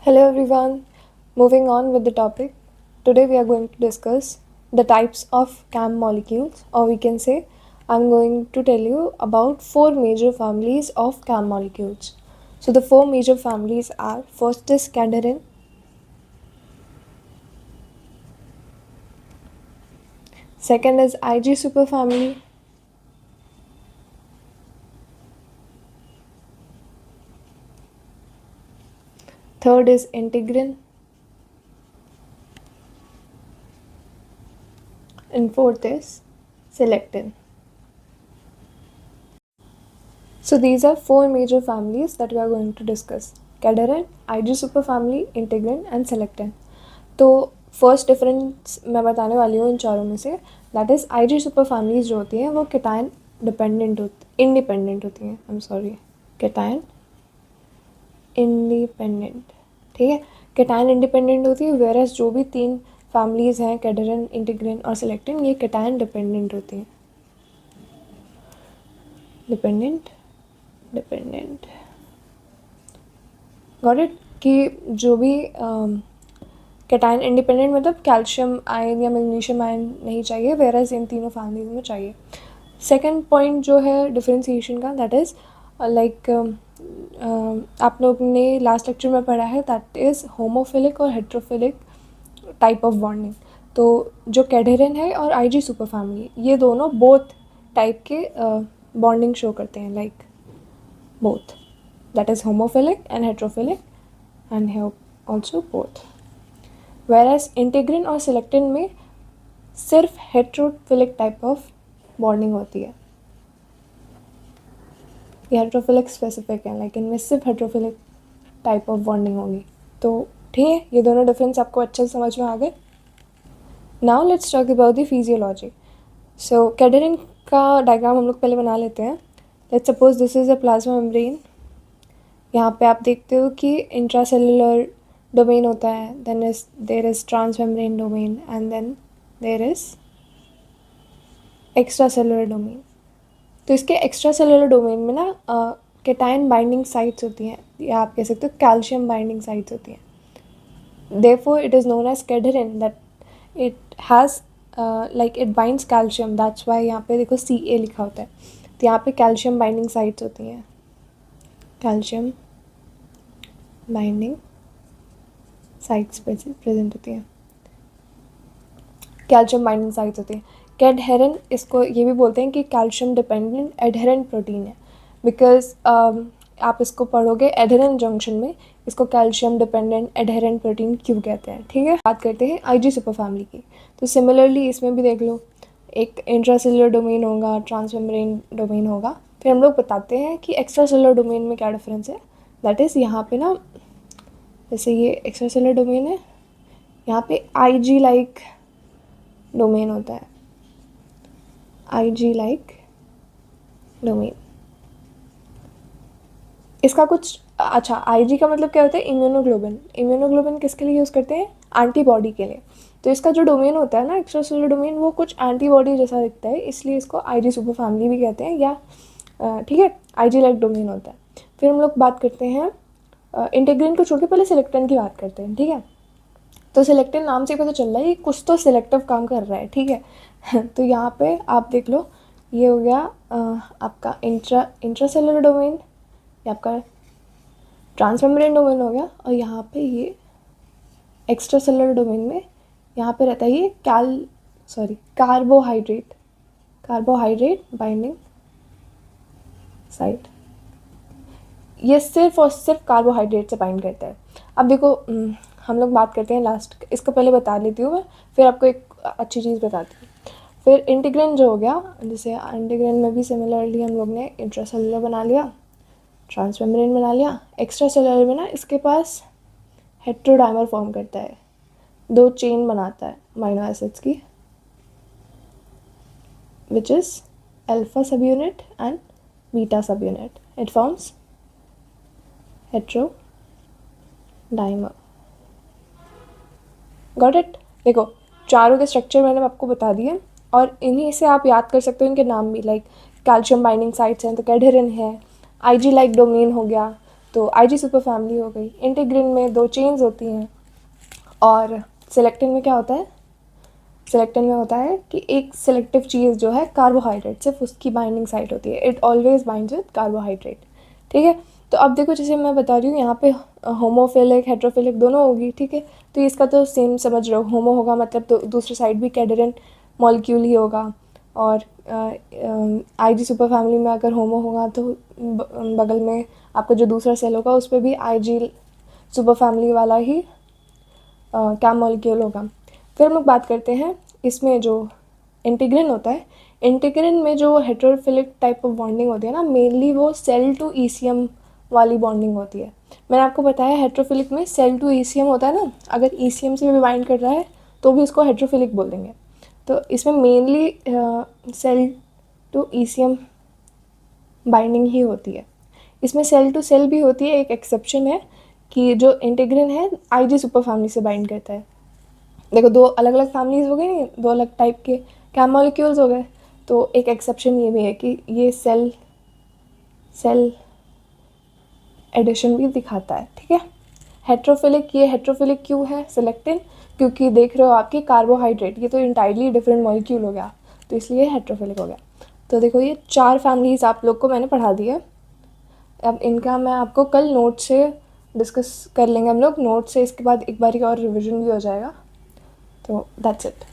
Hello everyone. Moving on with the topic. Today we are going to discuss the types of CAM molecules, or we can say I'm going to tell you about four major families of CAM molecules. So the four major families are: first is cadherin, second is Ig superfamily, third is integrin, and fourth is selectin. So these are four major families that we are going to discuss: cadherin, Ig superfamily, integrin and selectin. तो first difference मैं बताने वाली हूँ इन चारों में से, that is IG super families जो होती हैं वो केटायन इंडिपेंडेंट होती हैं। I am sorry, cation independent, ठीक है। केटायन इंडिपेंडेंट होती है, वेरस जो भी तीन फैमिलीज़ हैं कैडरन, इंटीग्रिन और सेलेक्टिन, ये केटायन डिपेंडेंट होती हैं। Dependent got it. कि जो भी कैटायन इंडिपेंडेंट मतलब कैल्शियम आयन या मैग्नीशियम आयन नहीं चाहिए, वेरस इन तीनों फैमिलीज में चाहिए। सेकंड पॉइंट जो है डिफरेंशिएशन का, दैट इज़ लाइक आप लोग ने लास्ट लेक्चर में पढ़ा है, दैट इज़ होमोफिलिक और हेट्रोफिलिक टाइप ऑफ बॉन्डिंग। तो जो कैडहेरिन है और आईजी सुपर फैमिली, ये दोनों बोथ टाइप के बॉन्डिंग शो करते हैं, like both, that is homophilic and heterophilic and है ऑल्सो बोथ। वेरस इंटीग्रिन और सेलेक्टिन में सिर्फ हेट्रोफिलिक टाइप ऑफ बॉन्डिंग होती है, ये हेट्रोफिलिक स्पेसिफिक है, लाइक इनमें सिर्फ हेट्रोफिलिक टाइप ऑफ बॉन्डिंग होगी। तो ठीक है, ये दोनों डिफरेंस आपको अच्छे से समझ में आ गए। Now let's talk about the physiology. So cadherin का डायग्राम हम लोग पहले बना लेते हैं। Let's suppose this is a plasma membrane. यहाँ पे आप देखते हो कि इंट्रासेलुलर डोमेन होता है, then there is transmembrane domain and then there is extra cellular domain. तो इसके एक्स्ट्रा सेलुलर डोमेन में ना केटायन बाइंडिंग साइट्स होती हैं, या आप कह सकते हो कैल्शियम बाइंडिंग साइट्स होती हैं। Therefore it is known as cadherin, that it has like it binds calcium, that's why यहाँ पे देखो Ca लिखा होता है। तो यहाँ पे कैल्शियम बाइंडिंग साइट्स होती हैं, कैल्शियम बाइंडिंग साइट्स प्रेजेंट होती हैं, कैल्शियम बाइंडिंग साइट्स होती हैं। कैडहेरिन, इसको ये भी बोलते हैं कि कैल्शियम डिपेंडेंट एडहेरेंट प्रोटीन है, बिकॉज आप इसको पढ़ोगे एडहेरेंट जंक्शन में, इसको कैल्शियम डिपेंडेंट एडहेरेंट प्रोटीन क्यों कहते हैं। ठीक है, बात करते हैं आईजी सुपर फैमिली की। तो सिमिलरली इसमें भी देख लो, एक इंट्रासेलुलर डोमेन होगा, ट्रांसमेम्ब्रेन डोमेन होगा। फिर हम लोग बताते हैं कि एक्स्ट्रा सेलुलर डोमेन में क्या डिफरेंस है। दैट इज़ यहाँ पे ना, जैसे ये एक्स्ट्रा सेलुलर डोमेन है, यहाँ पे आईजी लाइक डोमेन होता है, आईजी लाइक डोमेन। इसका कुछ अच्छा, आईजी का मतलब क्या होता है, इम्यूनोग्लोबिन। इम्यूनोग्लोबिन किसके लिए यूज़ करते हैं, एंटीबॉडी के लिए। तो इसका जो डोमेन होता है ना, एक्स्ट्रा सेलुलर डोमेन, वो कुछ एंटीबॉडी जैसा दिखता है, इसलिए इसको आईजी सुपर फैमिली भी कहते हैं, या ठीक है, आईजी लाइक डोमेन होता है। फिर हम लोग बात करते हैं इंटीग्रिन को छोड़ के पहले सेलेक्टिन की बात करते हैं। ठीक है, तो सेलेक्टिन नाम से पता चल रहा है ये कुछ तो सिलेक्टिव काम कर रहा है। ठीक है तो यहाँ पे आप देख लो, ये हो गया आपका इंट्रासेलुलर डोमेन, ये आपका ट्रांसमेम्ब्रेन डोमेन हो गया, और यहाँ पे ये एक्स्ट्रा सेलुलर डोमेन में यहाँ पे रहता है ये कार्बोहाइड्रेट बाइंडिंग साइट। ये सिर्फ और सिर्फ कार्बोहाइड्रेट से बाइंड करता है। अब देखो हम लोग बात करते हैं लास्ट, इसको पहले बता लेती हूँ मैं, फिर आपको एक अच्छी चीज़ बताती हूँ। फिर इंटीग्रिन जो हो गया, जैसे इंटीग्रिन में भी सिमिलरली हम लोग ने इंट्रासेलुलर बना लिया, ट्रांसमेम्ब्रेन बना लिया। एक्स्ट्रा सेलुलर में ना इसके पास हेट्रोडाइमर फॉर्म करता है, 2 चेन बनाता है अमीनो एसिड्स की, which is alpha subunit and beta subunit. It forms heterodimer. Got it. देखो चारों के स्ट्रक्चर मैंने आपको बता दिए, और इन्हीं से आप याद कर सकते हो इनके नाम भी, लाइक कैल्शियम बाइंडिंग साइट्स हैं तो कैडहेरिन है, आईजी लाइक डोमेन हो गया, तो आईजी सुपर फैमिली हो गई। इंटीग्रिन में 2 चेन्स होती हैं। और सेलेक्टिन में क्या होता है? सेलेक्टिन में होता है कि एक सेलेक्टिव चीज़ जो है कार्बोहाइड्रेट, सिर्फ उसकी बाइंडिंग साइट होती है। It always binds with carbohydrate, ठीक है। तो अब देखो, जैसे मैं बता रही हूँ यहाँ पे होमोफिलिक हेट्रोफिलिक दोनों होगी, ठीक है। तो इसका तो सेम समझ रहे हो, होमो होगा मतलब तो दूसरी साइड भी कैडरन मॉलिक्यूल ही होगा। और आईजी सुपर फैमिली में अगर होमो होगा तो बगल में आपका जो दूसरा सेल होगा उस पर भी आईजी सुपर फैमिली वाला ही क्या मॉलिक्यूल होगा। फिर हम लोग बात करते हैं इसमें जो इंटीग्रिन होता है। इंटीग्रिन में जो हेट्रोफिलिक टाइप ऑफ बॉन्डिंग होती है ना, मेनली वो सेल टू ईसीएम वाली बॉन्डिंग होती है। मैंने आपको बताया हेट्रोफिलिक में सेल टू ईसीएम होता है ना, अगर ईसीएम से भी बाइंड कर रहा है तो भी उसको हेट्रोफिलिक बोल देंगे। तो इसमें mainly cell to ECM binding ही होती है। इसमें सेल टू सेल भी होती है, एक एक्सेप्शन है कि जो इंटीग्रिन है आईजी सुपर फैमिली से बाइंड करता है। देखो, 2 अलग अलग फैमिलीज हो गई नहीं, 2 अलग टाइप के क्या मॉलिक्यूल्स हो गए। तो एक एक्सेप्शन ये भी है कि ये सेल एडिशन भी दिखाता है, ठीक है। हेट्रोफिलिक, ये हेट्रोफिलिक क्यों है? सेलेक्टिन, क्योंकि देख रहे हो आपकी कार्बोहाइड्रेट, ये तो इंटायरली डिफरेंट मॉलिक्यूल हो गया, तो इसलिए हेट्रोफिलिक हो गया। तो देखो, ये 4 फैमिलीज आप लोग को मैंने पढ़ा दी है। अब इनका मैं आपको कल नोट से डिस्कस कर लेंगे हम लोग, नोट से इसके बाद एक बारी और रिविजन भी हो जाएगा। तो दैट्स इट।